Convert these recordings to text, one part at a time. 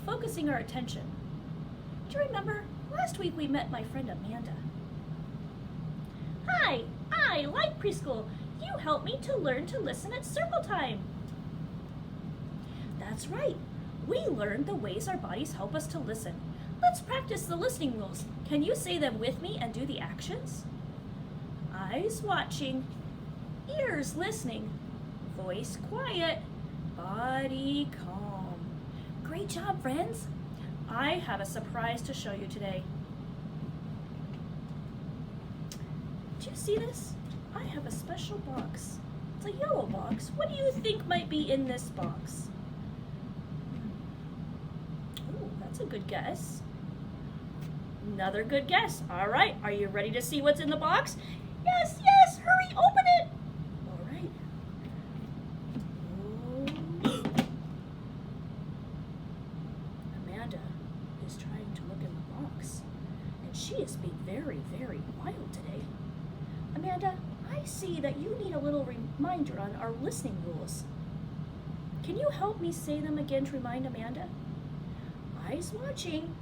focusing our attention. Do you remember last week we met my friend Amanda? Hi, I like preschool. You helped me to learn to listen at circle time. That's right. We learned the ways our bodies help us to listen. Let's practice the listening rules. Can you say them with me and do the actions? Eyes watching, ears listening, voice quiet, body calm. Great job, friends. I have a surprise to show you today. Do you see this? I have a special box. It's a yellow box. What do you think might be in this box? Oh, that's a good guess. Another good guess. All right, are you ready to see what's in the box? Yes, yes, hurry, open it. All right. Oh. Amanda is trying to look in the box, and she is being very, very wild today. Amanda, I see that you need a little reminder on our listening rules. Can you help me say them again to remind Amanda? Eyes watching,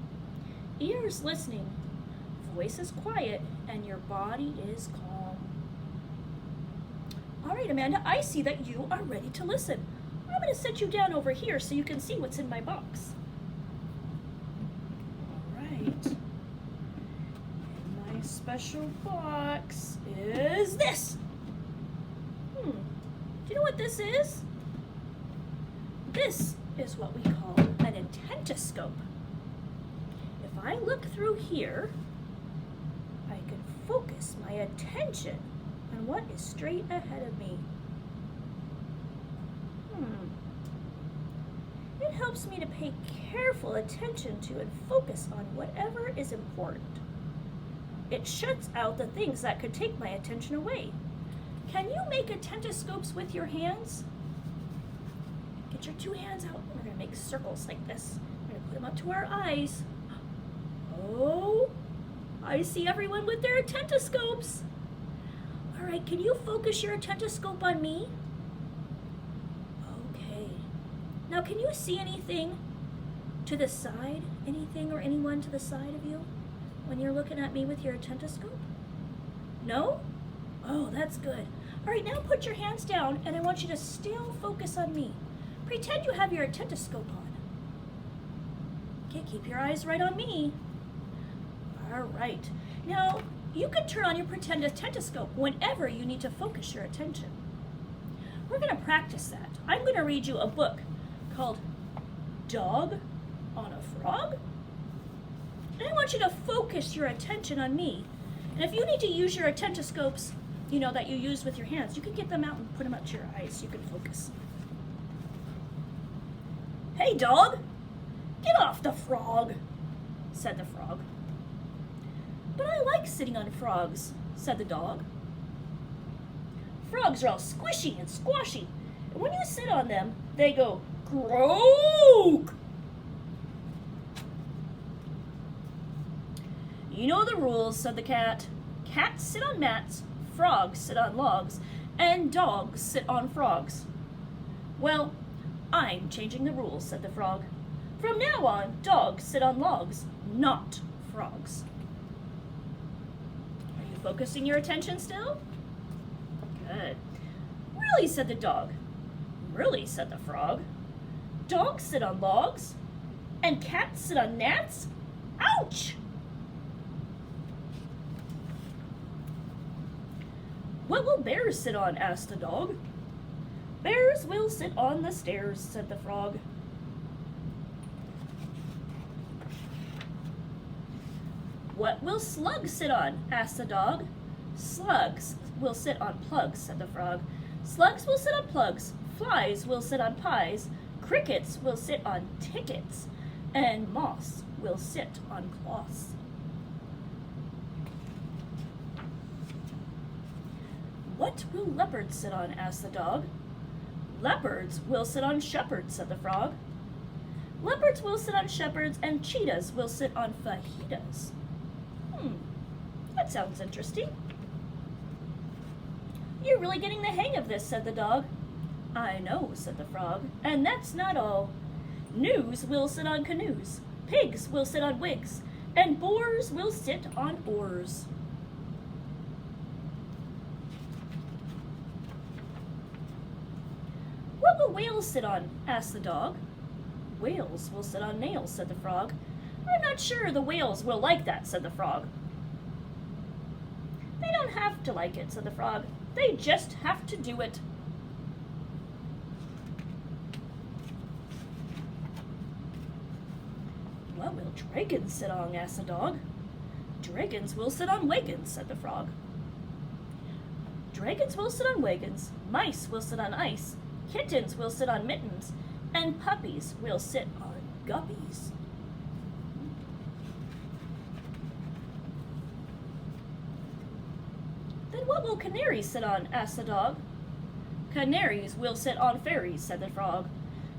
ears listening, voice is quiet, and your body is calm. All right, Amanda, I see that you are ready to listen. I'm going to set you down over here so you can see what's in my box. All right. In my special box is this. Do you know what this is? This is what we call an ententoscope. If I look through here, I can focus my attention on what is straight ahead of me. It helps me to pay careful attention to and focus on whatever is important. It shuts out the things that could take my attention away. Can you make ententoscopes with your hands? Get your two hands out. We're going to make circles like this. We're going to put them up to our eyes. Oh, I see everyone with their ententoscopes. All right, can you focus your ententoscope on me? Okay. Now, can you see anything to the side? Anything or anyone to the side of you when you're looking at me with your ententoscope? No? Oh, that's good. All right, now put your hands down, and I want you to still focus on me. Pretend you have your ententoscope on. Okay, keep your eyes right on me. All right. Now, you can turn on your pretend ententoscope whenever you need to focus your attention. We're going to practice that. I'm going to read you a book called Dog on a Frog. And I want you to focus your attention on me. And if you need to use your ententoscopes, you know, that you use with your hands, you can get them out and put them up to your eyes so you can focus. Hey, dog, get off the frog, said the frog. But I like sitting on frogs, said the dog. Frogs are all squishy and squashy, and when you sit on them, they go croak. You know the rules, said the cat. Cats sit on mats, frogs sit on logs, and dogs sit on frogs. Well, I'm changing the rules, said the frog. From now on, dogs sit on logs, not frogs. Are you focusing your attention still? Good. Really, said the dog. Really, said the frog. Dogs sit on logs, and cats sit on gnats? Ouch! What will bears sit on? Asked the dog. Bears will sit on the stairs, said the frog. What will slugs sit on? Asked the dog. Slugs will sit on plugs, said the frog. Slugs will sit on plugs. Flies will sit on pies. Crickets will sit on tickets. And moths will sit on cloths. What will leopards sit on? Asked the dog. Leopards will sit on shepherds, said the frog. Leopards will sit on shepherds, and cheetahs will sit on fajitas. That sounds interesting. You're really getting the hang of this, said the dog. I know, said the frog, and that's not all. Gnues will sit on canoes, pigs will sit on wigs, and boars will sit on oars. What will whales sit on? Asked the dog. Whales will sit on nails, said the frog. I'm not sure the whales will like that, said the frog. They don't have to like it, said the frog. They just have to do it. What will dragons sit on? Asked the dog. Dragons will sit on wagons, said the frog. Dragons will sit on wagons, mice will sit on ice, kittens will sit on mittens, and puppies will sit on guppies. Then what will canaries sit on? Asked the dog. Canaries will sit on fairies, said the frog.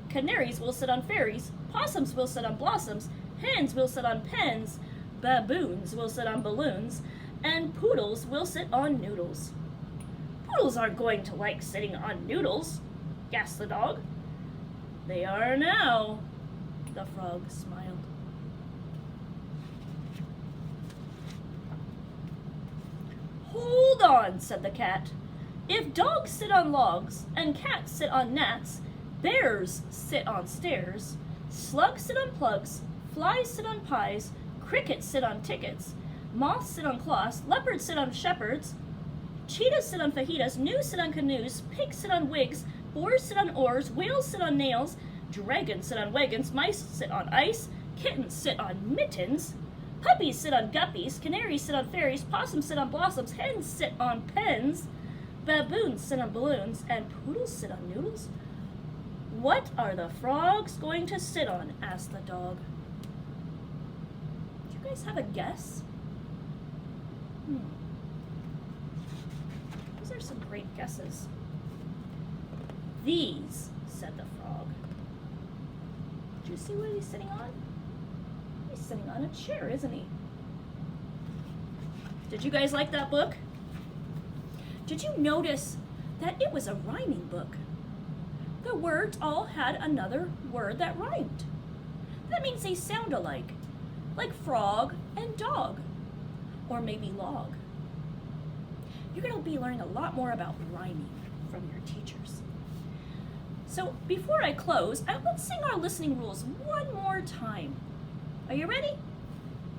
Canaries will sit on fairies, possums will sit on blossoms, hens will sit on pens, baboons will sit on balloons, and poodles will sit on noodles. Poodles aren't going to like sitting on noodles, gasped the dog. They are now, the frog smiled. Hold on, said the cat. If dogs sit on logs, and cats sit on gnats, bears sit on stairs, slugs sit on plugs, flies sit on pies, crickets sit on tickets, moths sit on cloths, leopards sit on shepherds, cheetahs sit on fajitas, gnus sit on canoes, pigs sit on wigs, boars sit on oars, whales sit on nails, dragons sit on wagons, mice sit on ice, kittens sit on mittens, puppies sit on guppies, canaries sit on fairies, possums sit on blossoms, hens sit on pens, baboons sit on balloons, and poodles sit on noodles? What are the frogs going to sit on? Asked the dog. Do you guys have a guess? Those are some great guesses. These, said the frog. Do you see what he's sitting on? He's sitting on a chair, isn't he? Did you guys like that book? Did you notice that it was a rhyming book? The words all had another word that rhymed. That means they sound alike, like frog and dog, or maybe log. You're going to be learning a lot more about rhyming from your teachers. So before I close, let's sing our listening rules one more time. Are you ready?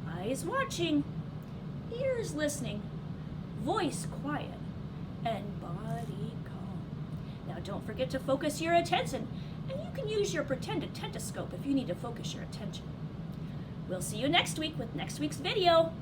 Eyes watching, ears listening, voice quiet, and body calm. Now don't forget to focus your attention, and you can use your pretend Ententoscope if you need to focus your attention. We'll see you next week with next week's video.